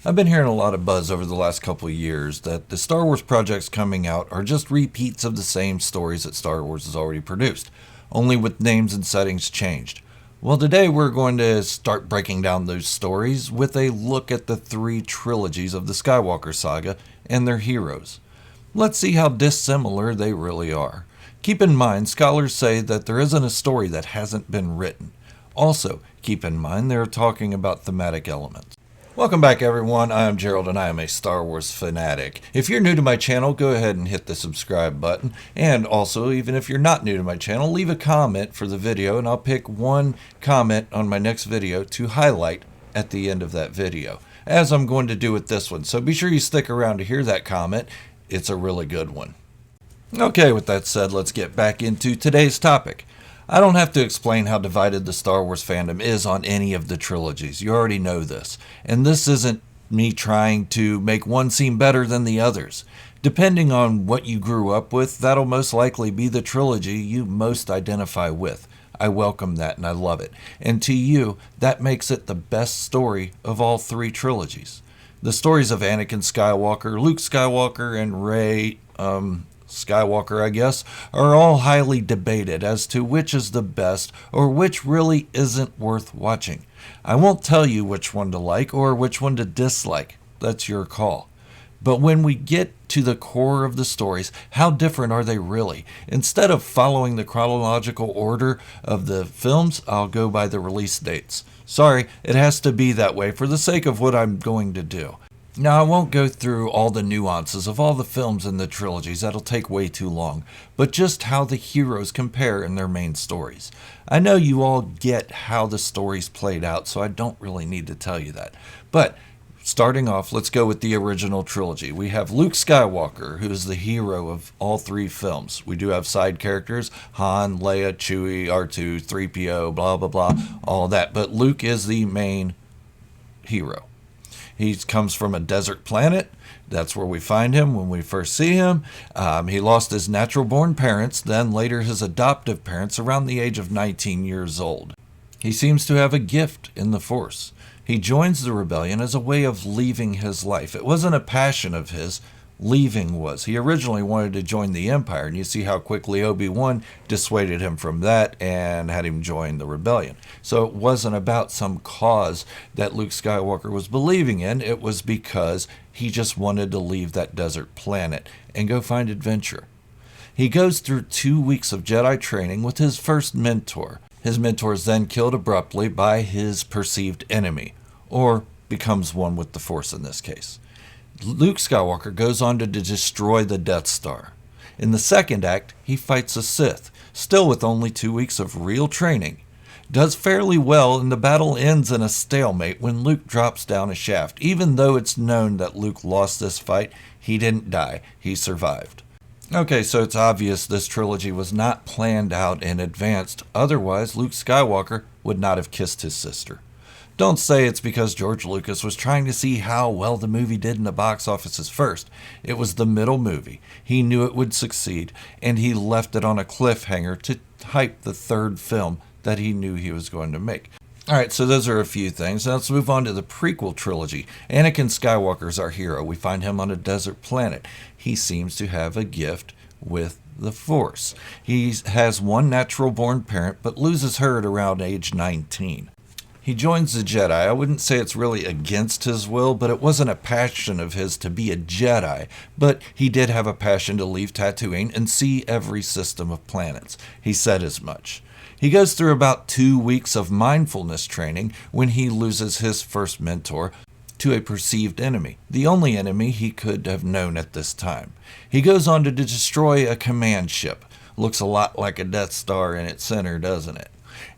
I've been hearing a lot of buzz over the last couple of years that the Star Wars projects coming out are just repeats of the same stories that Star Wars has already produced, only with names and settings changed. Well, today we're going to start breaking down those stories with a look at the three trilogies of the Skywalker Saga and their heroes. Let's see how dissimilar they really are. Keep in mind, scholars say that there isn't a story that hasn't been written. Also, keep in mind they're talking about thematic elements. Welcome back, everyone. I am Gerald and I am a Star Wars fanatic. If you're new to my channel, go ahead and hit the subscribe button. And also, even if you're not new to my channel, leave a comment for the video and I'll pick one comment on my next video to highlight at the end of that video, as I'm going to do with this one. So be sure you stick around to hear that comment. It's a really good one. Okay, with that said, let's get back into today's topic. I don't have to explain how divided the Star Wars fandom is on any of the trilogies. You already know this. And this isn't me trying to make one seem better than the others. Depending on what you grew up with, that'll most likely be the trilogy you most identify with. I welcome that and I love it. And to you, that makes it the best story of all three trilogies. The stories of Anakin Skywalker, Luke Skywalker, and Rey, Skywalker, I guess, are all highly debated as to which is the best or which really isn't worth watching. I won't tell you which one to like or which one to dislike. That's your call. But when we get to the core of the stories, how different are they really? Instead of following the chronological order of the films, I'll go by the release dates. Sorry, it has to be that way for the sake of what I'm going to do. Now, I won't go through all the nuances of all the films in the trilogies, that'll take way too long, but just how the heroes compare in their main stories. I know you all get how the stories played out, so I don't really need to tell you that. But starting off, let's go with the original trilogy. We have Luke Skywalker, who is the hero of all three films. We do have side characters, Han, Leia, Chewie, R2, 3PO, blah, blah, blah, all that. But Luke is the main hero. He comes from a desert planet. That's where we find him when we first see him. He lost his natural-born parents, then later his adoptive parents around the age of 19 years old. He seems to have a gift in the Force. He joins the rebellion as a way of leaving his life. It wasn't a passion of his. Leaving was. He originally wanted to join the Empire, and you see how quickly Obi-Wan dissuaded him from that and had him join the rebellion. So it wasn't about some cause that Luke Skywalker was believing in. It was because he just wanted to leave that desert planet and go find adventure. He goes through 2 weeks of Jedi training with his first mentor. His mentor is then killed abruptly by his perceived enemy, or becomes one with the Force in this case. Luke Skywalker goes on to destroy the Death Star. In the second act, he fights a Sith, still with only 2 weeks of real training. Does fairly well, and the battle ends in a stalemate when Luke drops down a shaft. Even though it's known that Luke lost this fight, he didn't die. He survived. Okay, so it's obvious this trilogy was not planned out in advance. Otherwise, Luke Skywalker would not have kissed his sister. Don't say it's because George Lucas was trying to see how well the movie did in the box offices first. It was the middle movie. He knew it would succeed, and he left it on a cliffhanger to hype the third film that he knew he was going to make. Alright, so those are a few things. Now let's move on to the prequel trilogy. Anakin Skywalker is our hero. We find him on a desert planet. He seems to have a gift with the Force. He has one natural-born parent, but loses her at around age 19. He joins the Jedi. I wouldn't say it's really against his will, but it wasn't a passion of his to be a Jedi. But he did have a passion to leave Tatooine and see every system of planets. He said as much. He goes through about 2 weeks of mindfulness training when he loses his first mentor to a perceived enemy, the only enemy he could have known at this time. He goes on to destroy a command ship. Looks a lot like a Death Star in its center, doesn't it?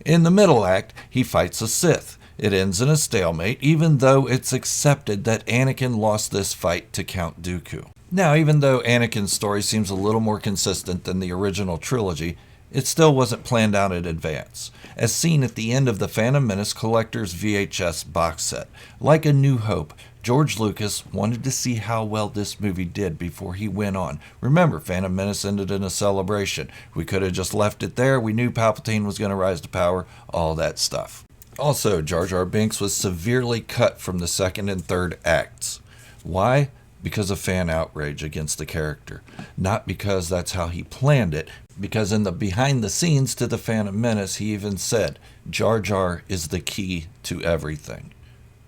In the middle act, he fights a Sith. It ends in a stalemate, even though it's accepted that Anakin lost this fight to Count Dooku. Now, even though Anakin's story seems a little more consistent than the original trilogy, it still wasn't planned out in advance, as seen at the end of the Phantom Menace Collector's VHS box set. Like A New Hope, George Lucas wanted to see how well this movie did before he went on. Remember, Phantom Menace ended in a celebration. We could have just left it there. We knew Palpatine was going to rise to power, all that stuff. Also, Jar Jar Binks was severely cut from the second and third acts. Why? Because of fan outrage against the character. Not because that's how he planned it, because in the behind the scenes to The Phantom Menace, he even said, Jar Jar is the key to everything.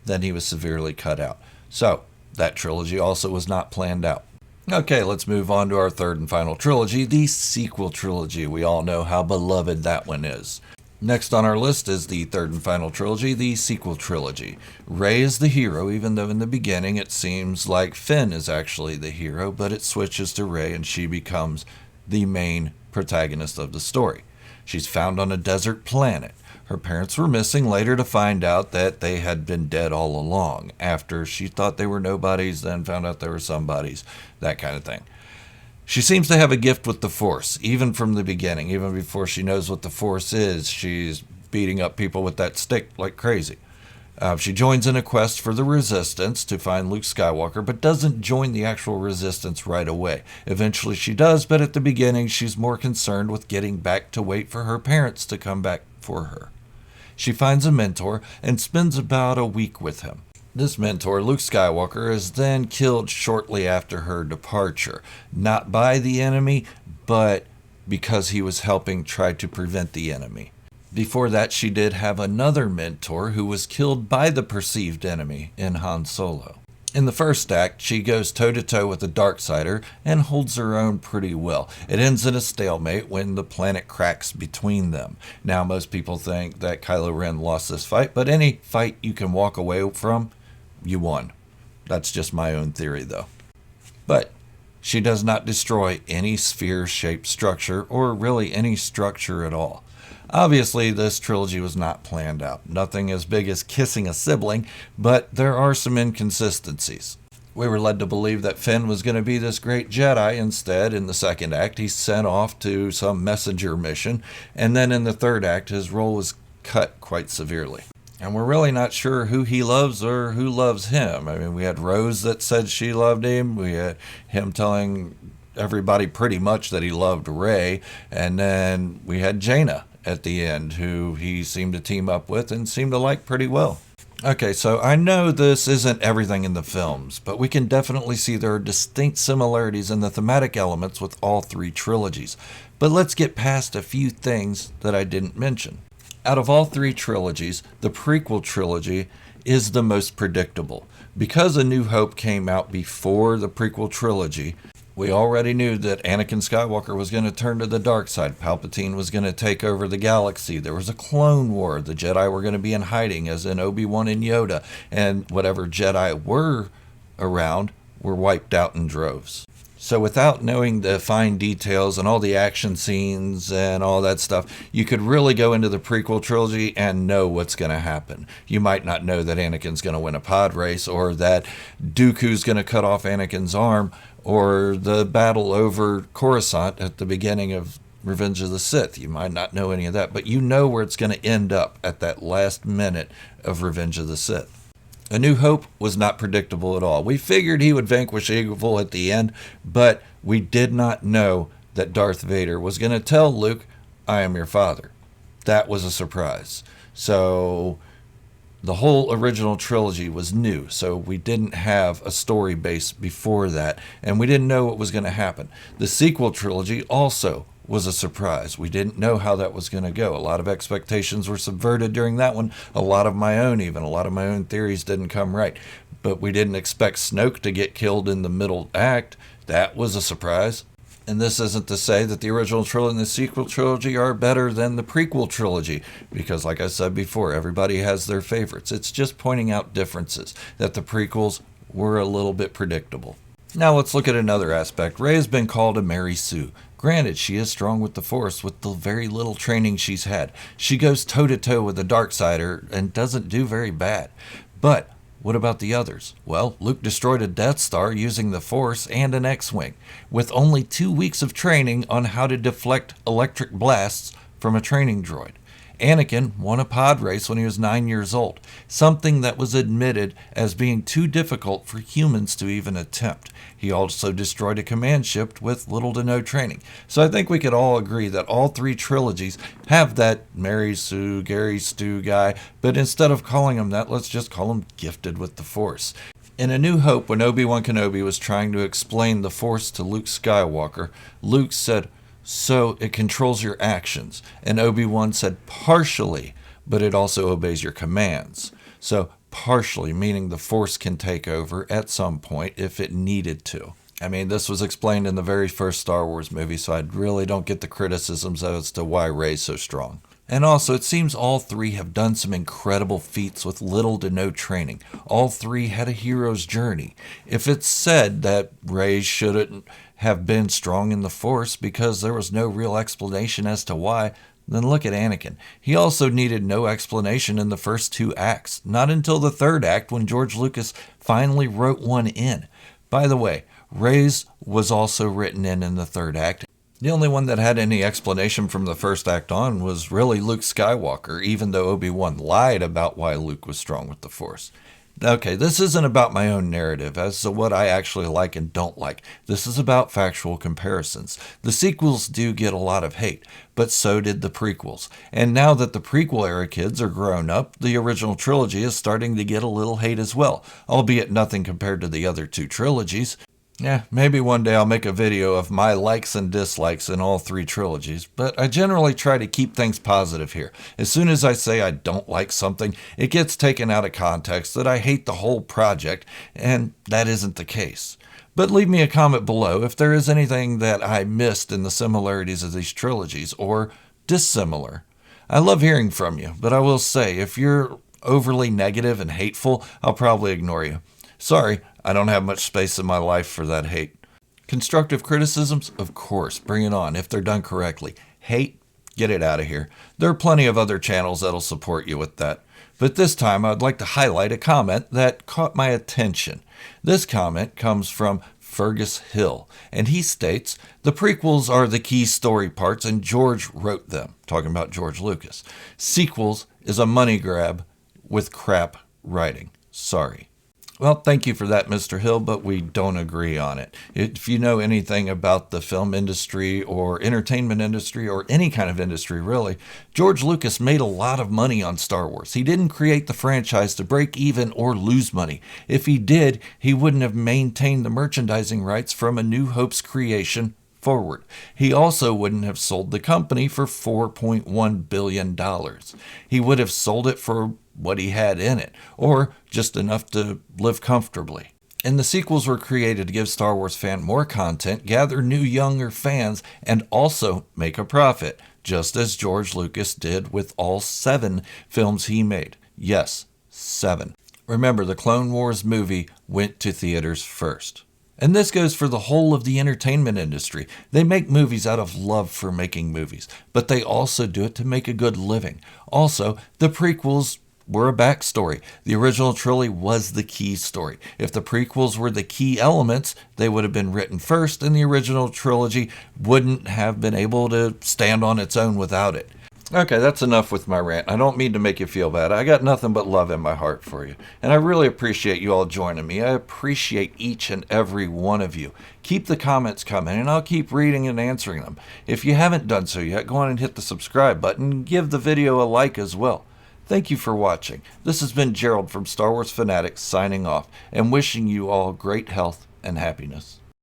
Then he was severely cut out. So, that trilogy also was not planned out. Okay, let's move on to our third and final trilogy, the sequel trilogy. We all know how beloved that one is. Next on our list is the third and final trilogy, the sequel trilogy. Rey is the hero, even though in the beginning it seems like Finn is actually the hero, but it switches to Rey and she becomes the main protagonist of the story. She's found on a desert planet. Her parents were missing, later to find out that they had been dead all along. After she thought they were nobodies, then found out they were somebodies, that kind of thing. She seems to have a gift with the Force, even from the beginning. Even before she knows what the Force is, she's beating up people with that stick like crazy. She joins in a quest for the Resistance to find Luke Skywalker, but doesn't join the actual Resistance right away. Eventually she does, but at the beginning she's more concerned with getting back to wait for her parents to come back for her. She finds a mentor and spends about a week with him. This mentor, Luke Skywalker, is then killed shortly after her departure. Not by the enemy, but because he was helping try to prevent the enemy. Before that, she did have another mentor who was killed by the perceived enemy in Han Solo. In the first act, she goes toe-to-toe with the Darksider and holds her own pretty well. It ends in a stalemate when the planet cracks between them. Now, most people think that Kylo Ren lost this fight, but any fight you can walk away from, you won. That's just my own theory, though. But she does not destroy any sphere-shaped structure, or really any structure at all. Obviously, this trilogy was not planned out. Nothing as big as kissing a sibling, but there are some inconsistencies. We were led to believe that Finn was going to be this great Jedi. Instead, in the second act, he's sent off to some messenger mission, and then in the third act, his role was cut quite severely. And we're really not sure who he loves or who loves him. I mean, we had Rose that said she loved him. We had him telling everybody pretty much that he loved Rey. And then we had Jaina at the end, who he seemed to team up with and seemed to like pretty well. Okay, so I know this isn't everything in the films, but we can definitely see there are distinct similarities in the thematic elements with all three trilogies. But let's get past a few things that I didn't mention. Out of all three trilogies, the prequel trilogy is the most predictable. Because A New Hope came out before the prequel trilogy, we already knew that Anakin Skywalker was going to turn to the dark side. Palpatine was going to take over the galaxy. There was a clone war. The Jedi were going to be in hiding, as in Obi-Wan and Yoda. And whatever Jedi were around were wiped out in droves. So without knowing the fine details and all the action scenes and all that stuff, you could really go into the prequel trilogy and know what's going to happen. You might not know that Anakin's going to win a pod race, or that Dooku's going to cut off Anakin's arm, or the battle over Coruscant at the beginning of Revenge of the Sith. You might not know any of that, but you know where it's going to end up at that last minute of Revenge of the Sith. A New Hope was not predictable at all. We figured he would vanquish evil at the end, but we did not know that Darth Vader was going to tell Luke, I am your father. That was a surprise. So the whole original trilogy was new, so we didn't have a story base before that, and we didn't know what was going to happen. The sequel trilogy also was a surprise. We didn't know how that was going to go. A lot of expectations were subverted during that one. A lot of my own theories didn't come right. But we didn't expect Snoke to get killed in the middle act. That was a surprise. And this isn't to say that the original trilogy and the sequel trilogy are better than the prequel trilogy, because like I said before, everybody has their favorites. It's just pointing out differences, that the prequels were a little bit predictable. Now let's look at another aspect. Rey has been called a Mary Sue. Granted, she is strong with the Force with the very little training she's had. She goes toe-to-toe with the Darksider and doesn't do very bad. But what about the others? Well, Luke destroyed a Death Star using the Force and an X-Wing, with only 2 weeks of training on how to deflect electric blasts from a training droid. Anakin won a pod race when he was 9 years old, something that was admitted as being too difficult for humans to even attempt. He also destroyed a command ship with little to no training. So I think we could all agree that all three trilogies have that Mary Sue, Gary Stu guy, but instead of calling him that, let's just call him gifted with the Force. In A New Hope, when Obi-Wan Kenobi was trying to explain the Force to Luke Skywalker, Luke said, "So it controls your actions." And Obi-Wan said, "Partially, but it also obeys your commands." So partially, meaning the Force can take over at some point if it needed to. I mean, this was explained in the very first Star Wars movie, so I really don't get the criticisms as to why Rey's so strong. And also, it seems all three have done some incredible feats with little to no training. All three had a hero's journey. If it's said that Rey shouldn't have been strong in the Force because there was no real explanation as to why, then look at Anakin. He also needed no explanation in the first two acts, not until the third act when George Lucas finally wrote one in. By the way, Rey's was also written in the third act. The only one that had any explanation from the first act on was really Luke Skywalker, even though Obi-Wan lied about why Luke was strong with the Force. Okay, this isn't about my own narrative as to what I actually like and don't like. This is about factual comparisons. The sequels do get a lot of hate, but so did the prequels. And now that the prequel era kids are grown up, the original trilogy is starting to get a little hate as well, albeit nothing compared to the other two trilogies. Yeah, maybe one day I'll make a video of my likes and dislikes in all three trilogies, but I generally try to keep things positive here. As soon as I say I don't like something, it gets taken out of context that I hate the whole project, and that isn't the case. But leave me a comment below if there is anything that I missed in the similarities of these trilogies, or dissimilar. I love hearing from you, but I will say, if you're overly negative and hateful, I'll probably ignore you. Sorry, I don't have much space in my life for that hate. Constructive criticisms, of course, bring it on if they're done correctly. Hate, get it out of here. There are plenty of other channels that'll support you with that. But this time I'd like to highlight a comment that caught my attention. This comment comes from Fergus Hill, and he states, "The prequels are the key story parts and George wrote them," talking about George Lucas. "Sequels is a money grab with crap writing. Sorry." Well, thank you for that, Mr. Hill, but we don't agree on it. If you know anything about the film industry or entertainment industry or any kind of industry, really, George Lucas made a lot of money on Star Wars. He didn't create the franchise to break even or lose money. If he did, he wouldn't have maintained the merchandising rights from A New Hope's creation forward. He also wouldn't have sold the company for $4.1 billion. He would have sold it for what he had in it, or just enough to live comfortably. And the sequels were created to give Star Wars fans more content, gather new younger fans, and also make a profit, just as George Lucas did with all 7 films he made. Yes, 7. Remember, the Clone Wars movie went to theaters first. And this goes for the whole of the entertainment industry. They make movies out of love for making movies, but they also do it to make a good living. Also, the prequels were a backstory. The original trilogy was the key story. If the prequels were the key elements, they would have been written first, and the original trilogy wouldn't have been able to stand on its own without it. Okay, that's enough with my rant. I don't mean to make you feel bad. I got nothing but love in my heart for you. And I really appreciate you all joining me. I appreciate each and every one of you. Keep the comments coming, and I'll keep reading and answering them. If you haven't done so yet, go on and hit the subscribe button and give the video a like as well. Thank you for watching. This has been Gerald from Star Wars Fanatics signing off and wishing you all great health and happiness.